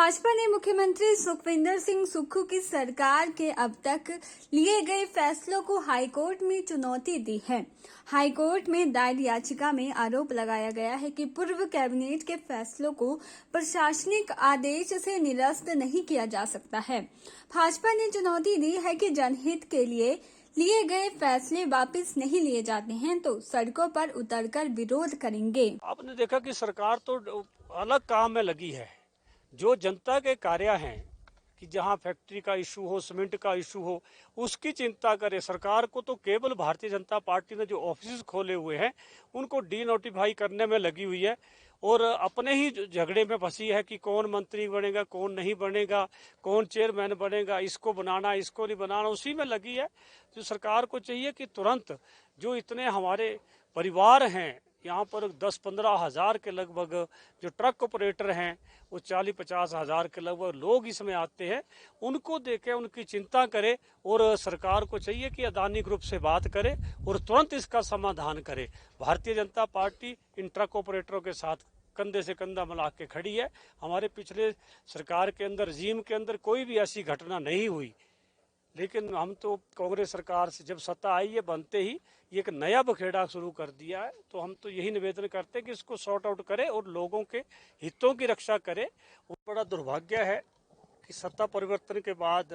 भाजपा ने मुख्यमंत्री सुखविंदर सिंह सुक्खू की सरकार के अब तक लिए गए फैसलों को हाईकोर्ट में चुनौती दी है। हाईकोर्ट में दायर याचिका में आरोप लगाया गया है कि पूर्व कैबिनेट के फैसलों को प्रशासनिक आदेश से निरस्त नहीं किया जा सकता है। भाजपा ने चुनौती दी है कि जनहित के लिए गए फैसले वापस नहीं लिए जाते हैं तो सड़कों पर उतरकर विरोध करेंगे। आपने देखा कि सरकार तो अलग काम में लगी है। जो जनता के कार्य हैं कि जहां फैक्ट्री का इशू हो, सीमेंट का इशू हो, उसकी चिंता करे। सरकार को तो केवल भारतीय जनता पार्टी ने जो ऑफिस खोले हुए हैं उनको डी नोटिफाई करने में लगी हुई है और अपने ही झगड़े में फंसी है कि कौन मंत्री बनेगा, कौन नहीं बनेगा, कौन चेयरमैन बनेगा, इसको बनाना, इसको नहीं बनाना, उसी में लगी है। जो सरकार को चाहिए कि तुरंत जो इतने हमारे परिवार हैं यहाँ पर 10-15 हज़ार के लगभग जो ट्रक ऑपरेटर हैं, वो 40-50 हज़ार के लगभग लोग इसमें आते हैं, उनको देखे, उनकी चिंता करे और सरकार को चाहिए कि अदानी ग्रुप से बात करे और तुरंत इसका समाधान करे। भारतीय जनता पार्टी इन ट्रक ऑपरेटरों के साथ कंधे से कंधा मिला के खड़ी है। हमारे पिछले सरकार के अंदर, रजीम के अंदर कोई भी ऐसी घटना नहीं हुई, लेकिन हम तो कांग्रेस सरकार से जब सत्ता आई है बनते ही ये एक नया बखेड़ा शुरू कर दिया है। तो हम तो यही निवेदन करते हैं कि इसको सॉर्ट आउट करे और लोगों के हितों की रक्षा करे। और बड़ा दुर्भाग्य है कि सत्ता परिवर्तन के बाद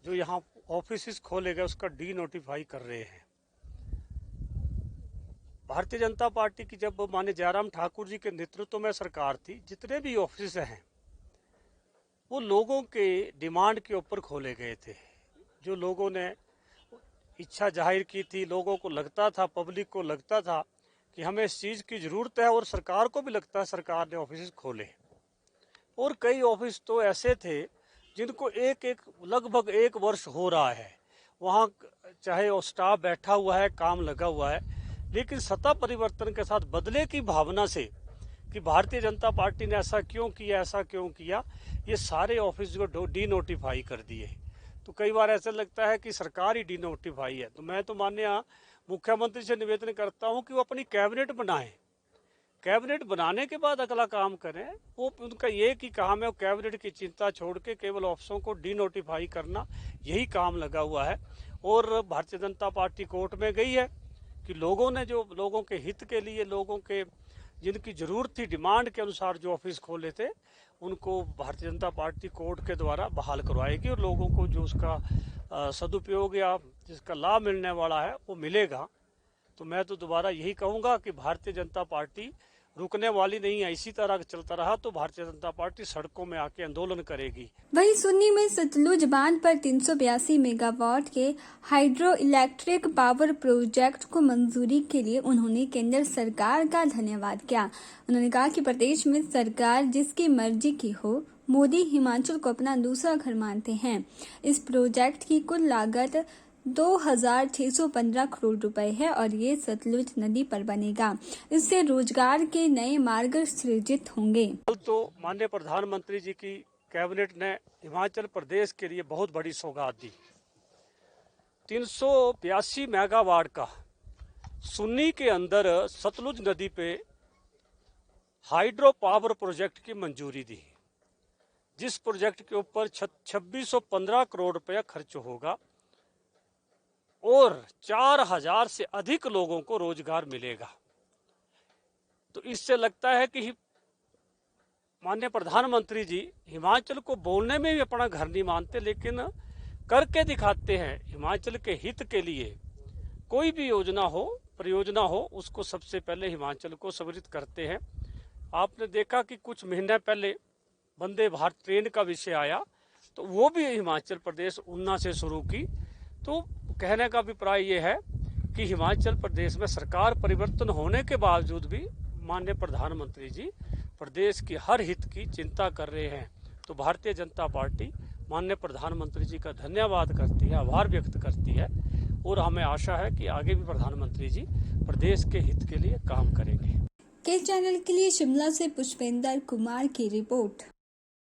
जो यहाँ ऑफिस खोले गए उसका डी नोटिफाई कर रहे हैं। भारतीय जनता पार्टी की जब माननीय जयराम ठाकुर जी के नेतृत्व में सरकार थी, जितने भी ऑफिस हैं वो लोगों के डिमांड के ऊपर खोले गए थे। जो लोगों ने इच्छा जाहिर की थी, लोगों को लगता था, पब्लिक को लगता था कि हमें इस चीज़ की ज़रूरत है और सरकार को भी लगता है, सरकार ने ऑफिस खोले। और कई ऑफिस तो ऐसे थे जिनको लगभग एक वर्ष हो रहा है, वहाँ चाहे वो स्टाफ बैठा हुआ है, काम लगा हुआ है, लेकिन सत्ता परिवर्तन के साथ बदले की भावना से कि भारतीय जनता पार्टी ने ऐसा क्यों किया, ये सारे ऑफिस को डी नोटिफाई कर दिए। तो कई बार ऐसा लगता है कि सरकार ही डी नोटिफाई है। तो मैं तो माननीय मुख्यमंत्री से निवेदन करता हूं कि वो अपनी कैबिनेट बनाएं, कैबिनेट बनाने के बाद अगला काम करें। वो उनका ये कि काम है, वो कैबिनेट की चिंता छोड़ के केवल ऑफिसों को डी नोटिफाई करना, यही काम लगा हुआ है। और भारतीय जनता पार्टी कोर्ट में गई है कि लोगों ने जो लोगों के हित के लिए, लोगों के जिनकी जरूरत थी, डिमांड के अनुसार जो ऑफिस खोले थे, उनको भारतीय जनता पार्टी कोर्ट के द्वारा बहाल करवाएगी और लोगों को जो उसका सदुपयोग या जिसका लाभ मिलने वाला है वो मिलेगा। तो मैं तो दोबारा यही कहूँगा कि भारतीय जनता पार्टी रुकने वाली नहीं है। इसी तरह चलता रहा तो भारतीय जनता पार्टी सड़कों में आके आंदोलन करेगी। वहीं सुन्नी में सतलुज बांध पर 382 मेगावाट के हाइड्रो इलेक्ट्रिक पावर प्रोजेक्ट को मंजूरी के लिए उन्होंने केंद्र सरकार का धन्यवाद किया। उन्होंने कहा कि प्रदेश में सरकार जिसकी मर्जी की हो, मोदी हिमाचल को अपना दूसरा घर मानते हैं। इस प्रोजेक्ट की कुल लागत 2615 करोड़ रुपए है और ये सतलुज नदी पर बनेगा। इससे रोजगार के नए मार्ग सृजित होंगे। तो माननीय प्रधानमंत्री जी की कैबिनेट ने हिमाचल प्रदेश के लिए बहुत बड़ी सौगात दी। 382 मेगावाट का सुन्नी के अंदर सतलुज नदी पे हाइड्रो पावर प्रोजेक्ट की मंजूरी दी, जिस प्रोजेक्ट के ऊपर 2615 करोड़ रुपया खर्च होगा और 4000 से अधिक लोगों को रोजगार मिलेगा। तो इससे लगता है कि माननीय प्रधानमंत्री जी हिमाचल को बोलने में भी अपना घर नहीं मानते, लेकिन करके दिखाते हैं। हिमाचल के हित के लिए कोई भी योजना हो, परियोजना हो, उसको सबसे पहले हिमाचल को समर्पित करते हैं। आपने देखा कि कुछ महीने पहले वंदे भारत ट्रेन का विषय आया, तो वो भी हिमाचल प्रदेश ऊना से शुरू की। तो कहने का अभिप्राय ये है कि हिमाचल प्रदेश में सरकार परिवर्तन होने के बावजूद भी माननीय प्रधानमंत्री जी प्रदेश की हर हित की चिंता कर रहे हैं। तो भारतीय जनता पार्टी माननीय प्रधानमंत्री जी का धन्यवाद करती है, आभार व्यक्त करती है और हमें आशा है कि आगे भी प्रधानमंत्री जी प्रदेश के हित के लिए काम करेंगे। के चैनल के लिए शिमला से पुष्पेंद्र कुमार की रिपोर्ट।